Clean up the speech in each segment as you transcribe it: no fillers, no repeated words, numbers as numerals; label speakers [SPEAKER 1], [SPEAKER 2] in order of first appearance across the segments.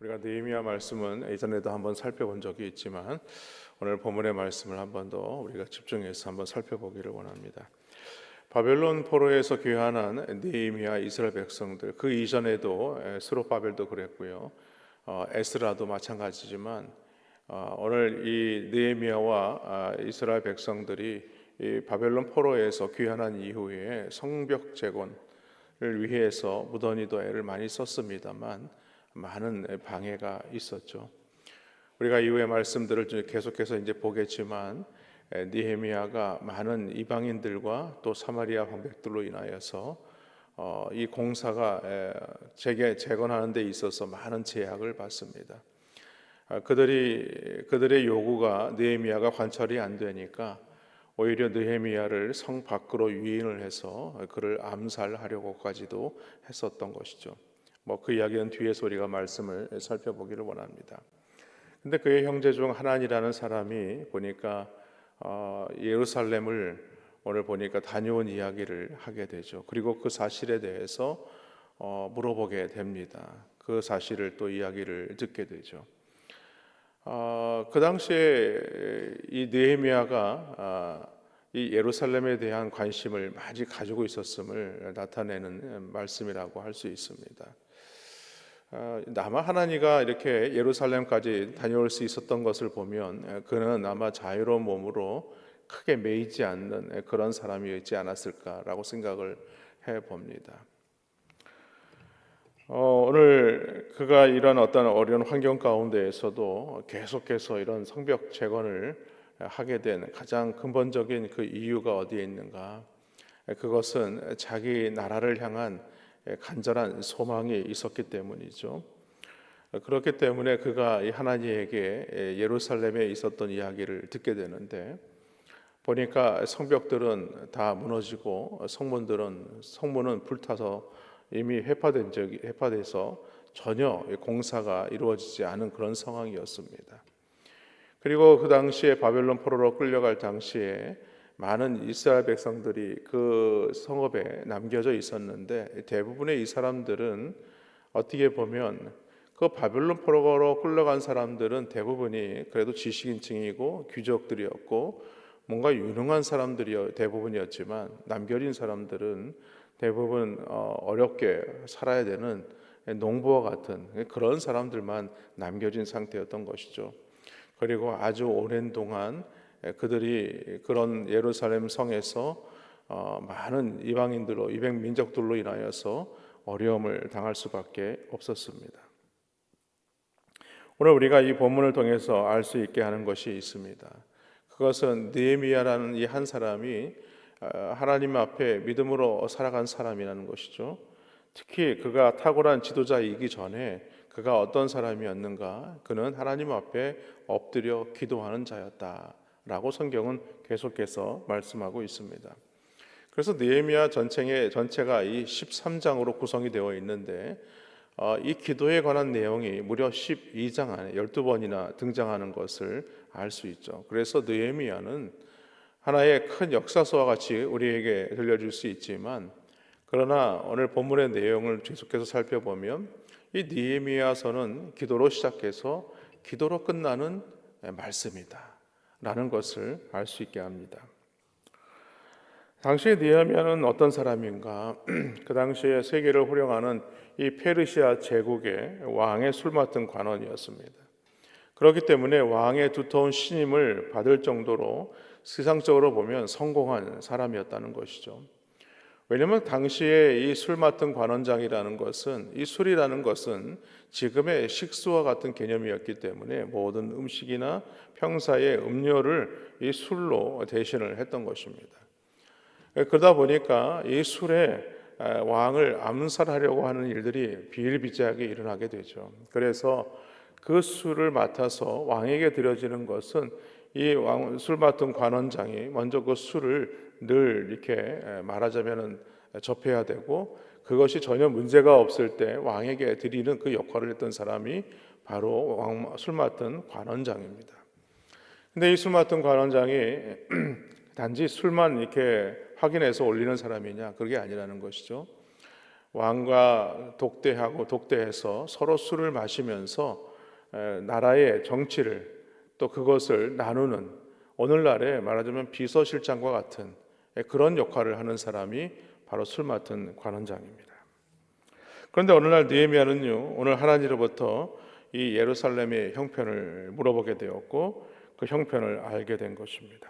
[SPEAKER 1] 우리가 느헤미야 말씀은 예전에도 한번 살펴본 적이 있지만 오늘 본문의 말씀을 한 번 더 우리가 집중해서 한번 살펴보기를 원합니다. 바벨론 포로에서 귀환한 느헤미야 이스라엘 백성들, 그 이전에도 스룹바벨도 그랬고요, 에스라도 마찬가지지만 오늘 이 느헤미야와 이스라엘 백성들이 이 바벨론 포로에서 귀환한 이후에 성벽 재건을 위해서 무던히도 애를 많이 썼습니다만 많은 방해가 있었죠. 우리가 이후의 말씀들을 계속해서 이제 보겠지만 느헤미야가 많은 이방인들과 또 사마리아 방백들로 인하여서 이 공사가 재건하는 데 있어서 많은 제약을 받습니다. 그들의 요구가 느헤미야가 관철이 안 되니까 오히려 느헤미야를 성 밖으로 유인을 해서 그를 암살하려고까지도 했었던 것이죠. 그 이야기는 뒤에서 우리가 말씀을 살펴보기를 원합니다. 근데 그의 형제 중 하나니라는 사람이 보니까 예루살렘을 오늘 보니까 다녀온 이야기를 하게 되죠. 그리고 그 사실에 대해서 물어보게 됩니다. 그 사실을 또 이야기를 듣게 되죠. 그 당시에 이 느헤미야가 이 예루살렘에 대한 관심을 많이 가지고 있었음을 나타내는 말씀이라고 할 수 있습니다. 아마 하나니가 이렇게 예루살렘까지 다녀올 수 있었던 것을 보면 그는 아마 자유로운 몸으로 크게 매이지 않는 그런 사람이었지 않았을까라고 생각을 해봅니다. 오늘 그가 이런 어떤 어려운 환경 가운데에서도 계속해서 이런 성벽 재건을 하게 된 가장 근본적인 그 이유가 어디에 있는가? 그것은 자기 나라를 향한 간절한 소망이 있었기 때문이죠. 그렇기 때문에 그가 하나님에게 예루살렘에 있었던 이야기를 듣게 되는데 보니까 성벽들은 다 무너지고 성문은 불타서 이미 회파돼서 전혀 공사가 이루어지지 않은 그런 상황이었습니다. 그리고 그 당시에 바벨론 포로로 끌려갈 당시에 많은 이스라엘 백성들이 그 성읍에 남겨져 있었는데 대부분의 이 사람들은 어떻게 보면 그 바벨론 포로로 끌려간 사람들은 대부분이 그래도 지식인층이고 귀족들이었고 뭔가 유능한 사람들이 대부분이었지만 남겨진 사람들은 대부분 어렵게 살아야 되는 농부와 같은 그런 사람들만 남겨진 상태였던 것이죠. 그리고 아주 오랜 동안 그들이 그런 예루살렘 성에서 많은 이방인들로 이방 민족들로 인하여서 어려움을 당할 수밖에 없었습니다. 오늘 우리가 이 본문을 통해서 알 수 있게 하는 것이 있습니다. 그것은 느헤미야라는 이 한 사람이 하나님 앞에 믿음으로 살아간 사람이라는 것이죠. 특히 그가 탁월한 지도자이기 전에 그가 어떤 사람이었는가? 그는 하나님 앞에 엎드려 기도하는 자였다라고 성경은 계속해서 말씀하고 있습니다. 그래서 느헤미야 전체가 이 13장으로 구성이 되어 있는데 이 기도에 관한 내용이 무려 12장 안에 12번이나 등장하는 것을 알 수 있죠. 그래서 느헤미야는 하나의 큰 역사서와 같이 우리에게 들려줄 수 있지만 그러나 오늘 본문의 내용을 계속해서 살펴보면 이 느헤미야서는 기도로 시작해서 기도로 끝나는 말씀이다 라는 것을 알 수 있게 합니다. 당시에 느헤미야는 어떤 사람인가? 그 당시에 세계를 호령하는 이 페르시아 제국의 왕의 술 맡은 관원이었습니다. 그렇기 때문에 왕의 두터운 신임을 받을 정도로 세상적으로 보면 성공한 사람이었다는 것이죠. 왜냐하면 당시에 이 술 맡은 관원장이라는 것은 이 술이라는 것은 지금의 식수와 같은 개념이었기 때문에 모든 음식이나 평사의 음료를 이 술로 대신을 했던 것입니다. 그러다 보니까 이 술에 왕을 암살하려고 하는 일들이 비일비재하게 일어나게 되죠. 그래서 그 술을 맡아서 왕에게 드려지는 것은 이 술 맡은 관원장이 먼저 그 술을 늘 이렇게 말하자면은 접해야 되고 그것이 전혀 문제가 없을 때 왕에게 드리는 그 역할을 했던 사람이 바로 술 맡은 관원장입니다. 근데 이 술 맡은 관원장이 단지 술만 이렇게 확인해서 올리는 사람이냐? 그게 아니라는 것이죠. 왕과 독대하고 독대해서 서로 술을 마시면서 나라의 정치를 또 그것을 나누는, 오늘날에 말하자면 비서실장과 같은 그런 역할을 하는 사람이 바로 술 맡은 관원장입니다. 그런데 어느 날 느헤미야는요, 오늘 하나님으로부터 이 예루살렘의 형편을 물어보게 되었고 그 형편을 알게 된 것입니다.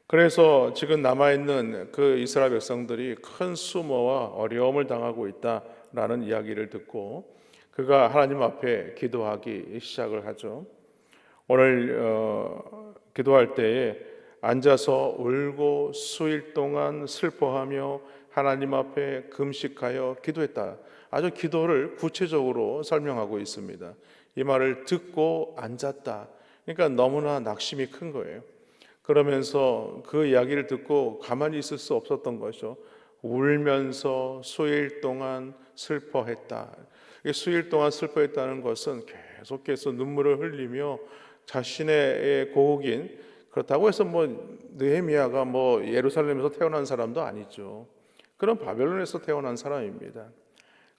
[SPEAKER 1] 그래서 지금 남아있는 그 이스라엘 백성들이 큰 수모와 어려움을 당하고 있다라는 이야기를 듣고 그가 하나님 앞에 기도하기 시작을 하죠. 오늘 기도할 때에 앉아서 울고 수일 동안 슬퍼하며 하나님 앞에 금식하여 기도했다. 아주 기도를 구체적으로 설명하고 있습니다. 이 말을 듣고 앉았다. 그러니까 너무나 낙심이 큰 거예요. 그러면서 그 이야기를 듣고 가만히 있을 수 없었던 것이죠. 울면서 수일 동안 슬퍼했다. 수일 동안 슬퍼했다는 것은 계속해서 눈물을 흘리며 자신의 고국인, 그렇다고 해서 느헤미야가 예루살렘에서 태어난 사람도 아니죠. 그런 바벨론에서 태어난 사람입니다.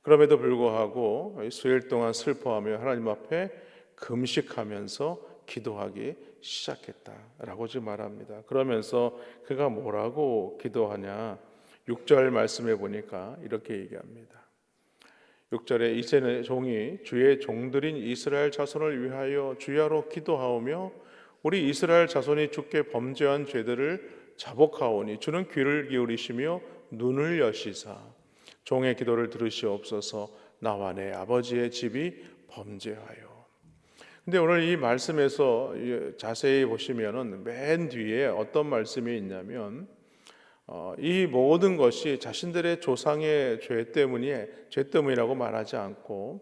[SPEAKER 1] 그럼에도 불구하고 수일 동안 슬퍼하며 하나님 앞에 금식하면서 기도하기 시작했다라고 지금 말합니다. 그러면서 그가 뭐라고 기도하냐? 6절 말씀해 보니까 이렇게 얘기합니다. 6절에 이제는 종이 주의 종들인 이스라엘 자손을 위하여 주야로 기도하오며 우리 이스라엘 자손이 주께 범죄한 죄들을 자복하오니 주는 귀를 기울이시며 눈을 여시사 종의 기도를 들으시옵소서. 나와 내 아버지의 집이 범죄하여. 근데 오늘 이 말씀에서 자세히 보시면은 맨 뒤에 어떤 말씀이 있냐면 이 모든 것이 자신들의 조상의 죄 때문이라고 말하지 않고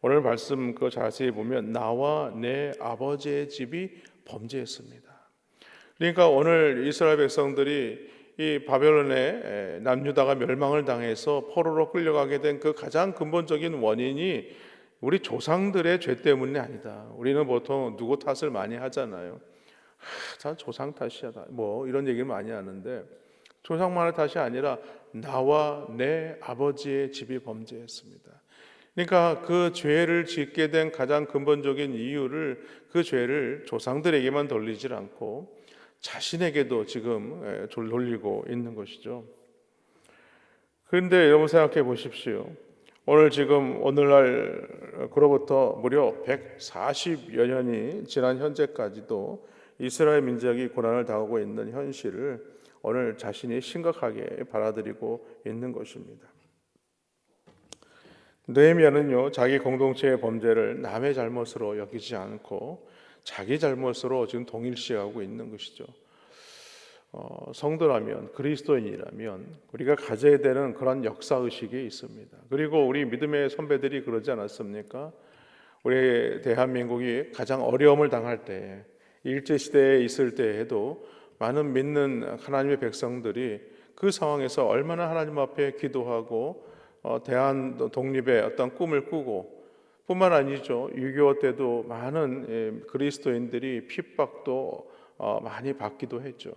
[SPEAKER 1] 오늘 말씀 그 자세히 보면 나와 내 아버지의 집이 범죄했습니다. 그러니까 오늘 이스라엘 백성들이 이 바벨론의 남유다가 멸망을 당해서 포로로 끌려가게 된 그 가장 근본적인 원인이 우리 조상들의 죄 때문이 아니다. 우리는 보통 누구 탓을 많이 하잖아요. 다 조상 탓이야. 이런 얘기를 많이 하는데 조상만의 탓이 아니라 나와 내 아버지의 집이 범죄했습니다. 그러니까 그 죄를 짓게 된 가장 근본적인 이유를 그 죄를 조상들에게만 돌리질 않고 자신에게도 지금 돌리고 있는 것이죠. 그런데 여러분 생각해 보십시오. 오늘 지금 오늘날 그로부터 무려 140여 년이 지난 현재까지도 이스라엘 민족이 고난을 당하고 있는 현실을 오늘 자신이 심각하게 받아들이고 있는 것입니다. 느헤미야는요, 자기 공동체의 범죄를 남의 잘못으로 여기지 않고 자기 잘못으로 지금 동일시하고 있는 것이죠. 성도라면, 그리스도인이라면 우리가 가져야 되는 그런 역사의식이 있습니다. 그리고 우리 믿음의 선배들이 그러지 않았습니까? 우리 대한민국이 가장 어려움을 당할 때, 일제시대에 있을 때에도 많은 믿는 하나님의 백성들이 그 상황에서 얼마나 하나님 앞에 기도하고 대한 독립의 어떤 꿈을 꾸고 뿐만 아니죠. 6.25 때도 많은 그리스도인들이 핍박도 많이 받기도 했죠.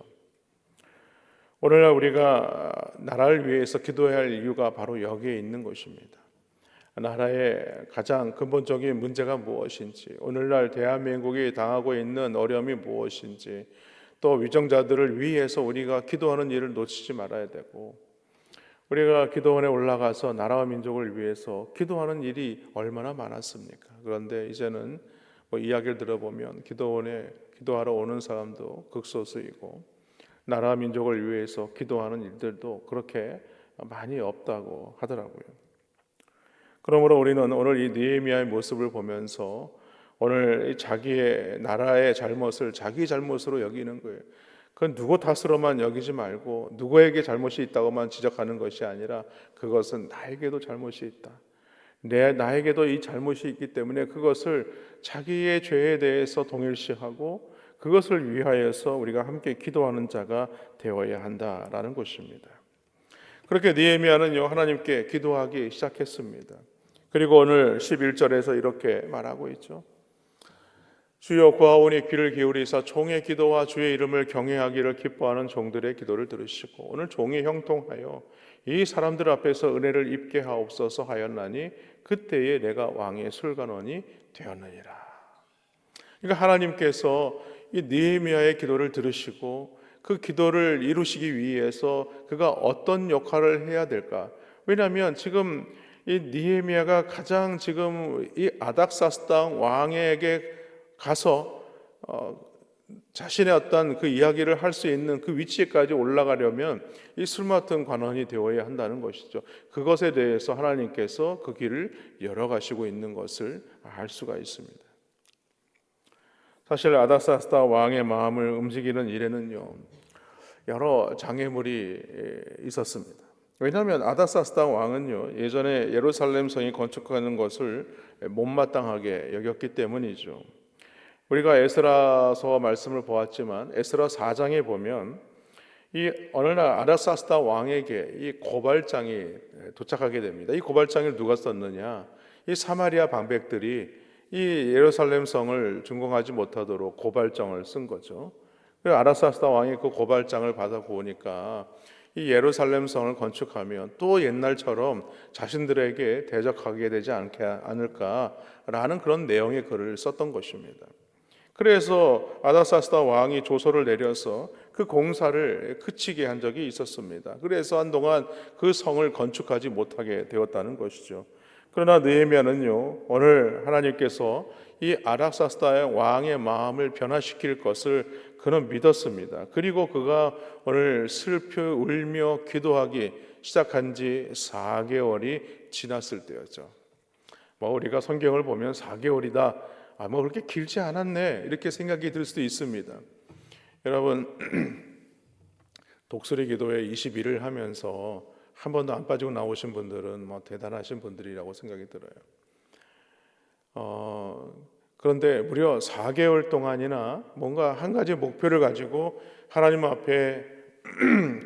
[SPEAKER 1] 오늘날 우리가 나라를 위해서 기도해야 할 이유가 바로 여기에 있는 것입니다. 나라의 가장 근본적인 문제가 무엇인지, 오늘날 대한민국이 당하고 있는 어려움이 무엇인지, 또 위정자들을 위해서 우리가 기도하는 일을 놓치지 말아야 되고, 우리가 기도원에 올라가서 나라와 민족을 위해서 기도하는 일이 얼마나 많았습니까? 그런데 이제는 이야기를 들어보면 기도원에 기도하러 오는 사람도 극소수이고 나라 민족을 위해서 기도하는 일들도 그렇게 많이 없다고 하더라고요. 그러므로 우리는 오늘 이 느헤미야의 모습을 보면서 오늘 자기의 나라의 잘못을 자기 잘못으로 여기는 거예요. 그건 누구 탓으로만 여기지 말고 누구에게 잘못이 있다고만 지적하는 것이 아니라 그것은 나에게도 잘못이 있다. 나에게도 이 잘못이 있기 때문에 그것을 자기의 죄에 대해서 동일시하고 그것을 위하여서 우리가 함께 기도하는 자가 되어야 한다라는 것입니다. 그렇게 느헤미야는요, 하나님께 기도하기 시작했습니다. 그리고 오늘 11절에서 이렇게 말하고 있죠. 주여 구하오니 귀를 기울이사 종의 기도와 주의 이름을 경외하기를 기뻐하는 종들의 기도를 들으시고, 오늘 종이 형통하여 이 사람들 앞에서 은혜를 입게 하옵소서 하였나니 그때에 내가 왕의 술관원이 되었느니라. 그러니까 하나님께서 이 느헤미야의 기도를 들으시고 그 기도를 이루시기 위해서 그가 어떤 역할을 해야 될까? 왜냐하면 지금 이 느헤미야가 가장 지금 이 아닥사스다 왕에게 가서 자신의 어떤 그 이야기를 할 수 있는 그 위치에까지 올라가려면 이 술 맡은 관원이 되어야 한다는 것이죠. 그것에 대해서 하나님께서 그 길을 열어가시고 있는 것을 알 수가 있습니다. 사실 아닥사스다 왕의 마음을 움직이는 일에는요, 여러 장애물이 있었습니다. 왜냐하면 아닥사스다 왕은요, 예전에 예루살렘 성이 건축하는 것을 못마땅하게 여겼기 때문이죠. 우리가 에스라서 말씀을 보았지만 에스라 4장에 보면 이 어느 날 아닥사스다 왕에게 이 고발장이 도착하게 됩니다. 이 고발장을 누가 썼느냐? 이 사마리아 방백들이 이 예루살렘 성을 준공하지 못하도록 고발장을 쓴 거죠. 그래서 아닥사스다 왕이 그 고발장을 받아 보니까 이 예루살렘 성을 건축하면 또 옛날처럼 자신들에게 대적하게 되지 않을까라는 그런 내용의 글을 썼던 것입니다. 그래서 아닥사스다 왕이 조서를 내려서 그 공사를 그치게 한 적이 있었습니다. 그래서 한동안 그 성을 건축하지 못하게 되었다는 것이죠. 그러나 느헤미야는요, 오늘 하나님께서 이 아닥사스다 왕의 마음을 변화시킬 것을 그는 믿었습니다. 그리고 그가 오늘 슬피 울며 기도하기 시작한 지 4개월이 지났을 때였죠. 우리가 성경을 보면 4개월이다. 그렇게 길지 않았네. 이렇게 생각이 들 수도 있습니다. 여러분, 독수리 기도회 20일을 하면서 한 번도 안 빠지고 나오신 분들은 대단하신 분들이라고 생각이 들어요. 그런데 무려 4개월 동안이나 뭔가 한 가지 목표를 가지고 하나님 앞에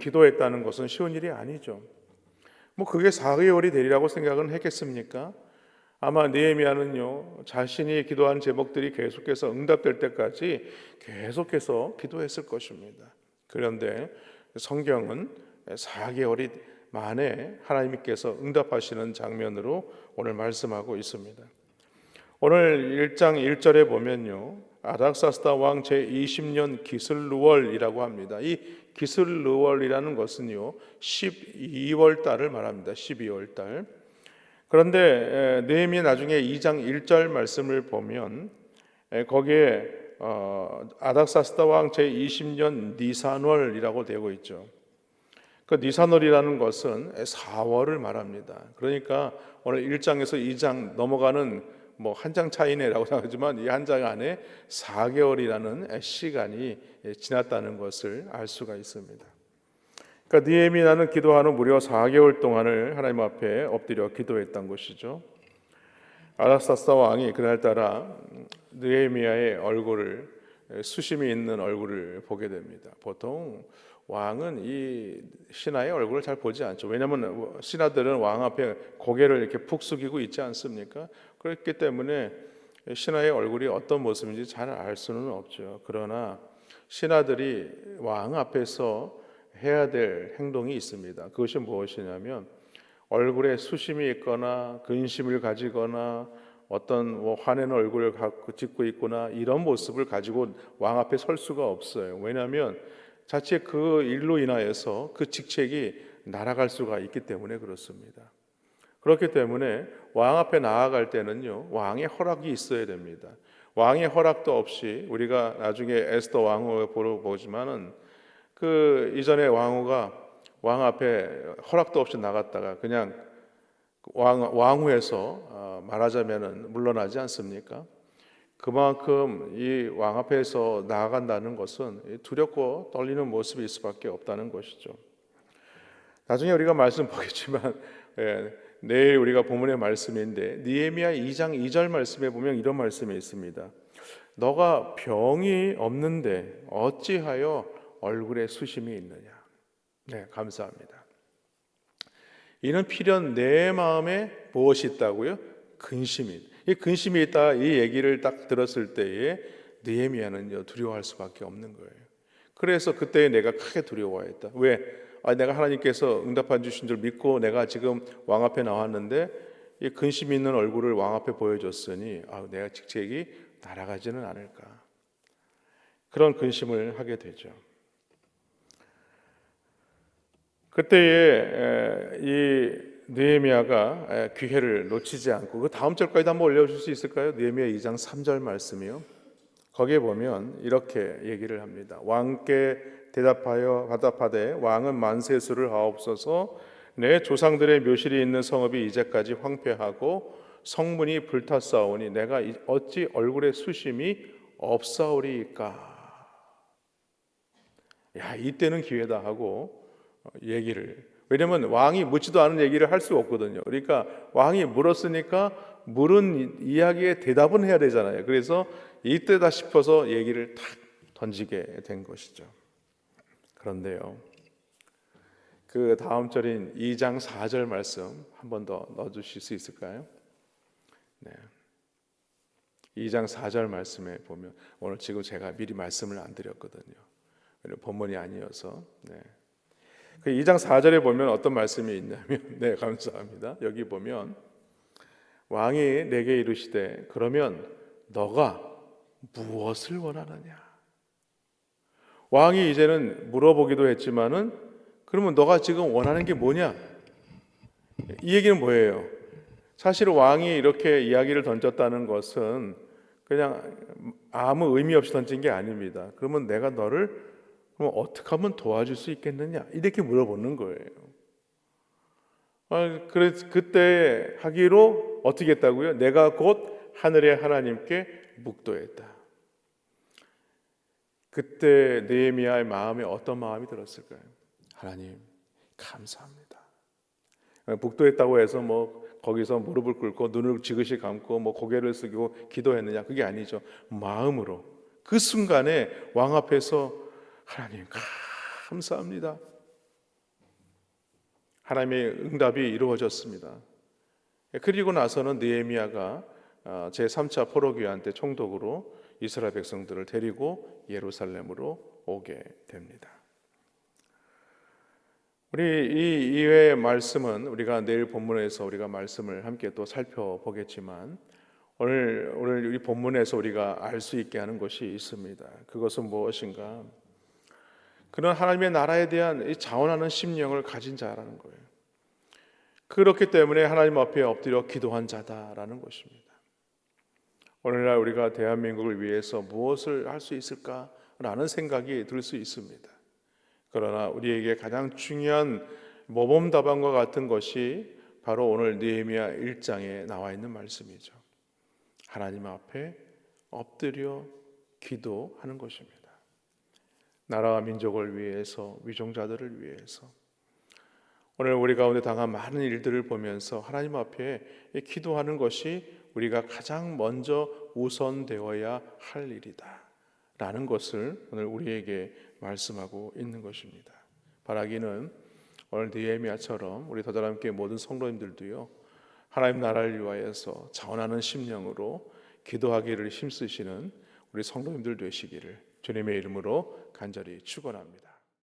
[SPEAKER 1] 기도했다는 것은 쉬운 일이 아니죠. 그게 4개월이 되리라고 생각은 했겠습니까? 아마 느헤미야는요, 자신이 기도한 제목들이 계속해서 응답될 때까지 계속해서 기도했을 것입니다. 그런데 성경은 4개월이 만에 하나님께서 응답하시는 장면으로 오늘 말씀하고 있습니다. 오늘 1장 1절에 보면요, 아닥사스다 왕 제20년 기슬르월이라고 합니다. 이 기슬르월이라는 것은요, 12월 달을 말합니다. 12월 달. 그런데 느헤미야 나중에 2장 1절 말씀을 보면 거기에 아닥사스다 왕 제20년 니산월이라고 되고 있죠. 그 니산월이라는 것은 4월을 말합니다. 그러니까 오늘 1장에서 2장 넘어가는 한 장 차이네라고 생각하지만 이 한 장 안에 4개월이라는 시간이 지났다는 것을 알 수가 있습니다. 그러니까 느헤미야는 기도하는 무려 4개월 동안을 하나님 앞에 엎드려 기도했던 것이죠. 아닥사스다 왕이 그날따라 느헤미야의 얼굴을, 수심이 있는 얼굴을 보게 됩니다. 보통 왕은 이 신하의 얼굴을 잘 보지 않죠. 왜냐하면 신하들은 왕 앞에 고개를 이렇게 푹 숙이고 있지 않습니까? 그렇기 때문에 신하의 얼굴이 어떤 모습인지 잘 알 수는 없죠. 그러나 신하들이 왕 앞에서 해야 될 행동이 있습니다. 그것이 무엇이냐면 얼굴에 수심이 있거나 근심을 가지거나 어떤 화내는 얼굴을 짓고 있거나 이런 모습을 가지고 왕 앞에 설 수가 없어요. 왜냐하면 자칫 그 일로 인하여서 그 직책이 날아갈 수가 있기 때문에 그렇습니다. 그렇기 때문에 왕 앞에 나아갈 때는요, 왕의 허락이 있어야 됩니다. 왕의 허락도 없이 우리가 나중에 에스더 왕후를 보러 보지만은 그 이전에 왕후가 왕 앞에 허락도 없이 나갔다가 그냥 왕후에서 말하자면은 물러나지 않습니까? 그만큼 이 왕 앞에서 나아간다는 것은 두렵고 떨리는 모습이 있을 수밖에 없다는 것이죠. 나중에 우리가 말씀 보겠지만 내일 우리가 본문의 말씀인데 느헤미야 2장 2절 말씀에 보면 이런 말씀이 있습니다. 너가 병이 없는데 어찌하여 얼굴에 수심이 있느냐. 네, 감사합니다. 이는 필연 내 마음에 무엇이 있다고요? 근심이. 이 근심이 있다. 이 얘기를 딱 들었을 때에 느헤미야는 두려워할 수밖에 없는 거예요. 그래서 그때 내가 크게 두려워했다. 왜? 내가 하나님께서 응답해 주신 줄 믿고 내가 지금 왕 앞에 나왔는데 이 근심 있는 얼굴을 왕 앞에 보여줬으니 내가 직책이 날아가지는 않을까, 그런 근심을 하게 되죠. 그때에 이 느헤미야가 기회를 놓치지 않고, 그 다음 절까지도 한번 올려줄 수 있을까요? 느헤미야 2장 3절 말씀이요. 거기에 보면 이렇게 얘기를 합니다. 왕께 대답하되 왕은 만세수를 하옵소서. 내 조상들의 묘실이 있는 성읍이 이제까지 황폐하고 성문이 불탔사오니 내가 어찌 얼굴에 수심이 없사오리이까. 이때는 기회다 하고 얘기를, 왜냐면 왕이 묻지도 않은 얘기를 할 수가 없거든요. 그러니까 왕이 물었으니까 물은 이야기에 대답은 해야 되잖아요. 그래서 이때다 싶어서 얘기를 탁 던지게 된 것이죠. 그런데요, 그 다음 절인 2장 4절 말씀 한 번 더 넣어주실 수 있을까요? 네. 2장 4절 말씀에 보면, 오늘 지금 제가 미리 말씀을 안 드렸거든요. 본문이 아니어서. 그 2장 4절에 보면 어떤 말씀이 있냐면, 감사합니다. 여기 보면 왕이 내게 이르시되 그러면 너가 무엇을 원하느냐. 왕이 이제는 물어보기도 했지만은 그러면 너가 지금 원하는 게 뭐냐? 이 얘기는 뭐예요? 사실 왕이 이렇게 이야기를 던졌다는 것은 그냥 아무 의미 없이 던진 게 아닙니다. 그러면 내가 너를 그럼 어떻게 하면 도와줄 수 있겠느냐? 이렇게 물어보는 거예요. 그래서 그때 하기로 어떻게 했다고요? 내가 곧 하늘의 하나님께 묵도했다. 그때 느헤미야의 마음에 어떤 마음이 들었을까요? 하나님 감사합니다. 묵도했다고 해서 거기서 무릎을 꿇고 눈을 지그시 감고 고개를 숙이고 기도했느냐? 그게 아니죠. 마음으로 그 순간에 왕 앞에서 하나님 감사합니다. 하나님의 응답이 이루어졌습니다. 그리고 나서는 느헤미야가 제3차 포로기한 때 총독으로 이스라엘 백성들을 데리고 예루살렘으로 오게 됩니다. 우리 이 이외의 말씀은 우리가 내일 본문에서 우리가 말씀을 함께 또 살펴보겠지만, 오늘 이 본문에서 우리가 알 수 있게 하는 것이 있습니다. 그것은 무엇인가? 그런 하나님의 나라에 대한 자원하는 심령을 가진 자라는 거예요. 그렇기 때문에 하나님 앞에 엎드려 기도한 자다라는 것입니다. 오늘날 우리가 대한민국을 위해서 무엇을 할 수 있을까라는 생각이 들 수 있습니다. 그러나 우리에게 가장 중요한 모범답안과 같은 것이 바로 오늘 느헤미야 1장에 나와 있는 말씀이죠. 하나님 앞에 엎드려 기도하는 것입니다. 나라와 민족을 위해서, 위종자들을 위해서. 오늘 우리 가운데 당한 많은 일들을 보면서 하나님 앞에 기도하는 것이 우리가 가장 먼저 우선되어야 할 일이다 라는 것을 오늘 우리에게 말씀하고 있는 것입니다. 바라기는 오늘 느헤미야처럼 우리 더자람교회 모든 성도님들도요, 하나님 나라를 위하여서 자원하는 심령으로 기도하기를 힘쓰시는 우리 성도님들 되시기를 주님의 이름으로 간절히 축원합니다.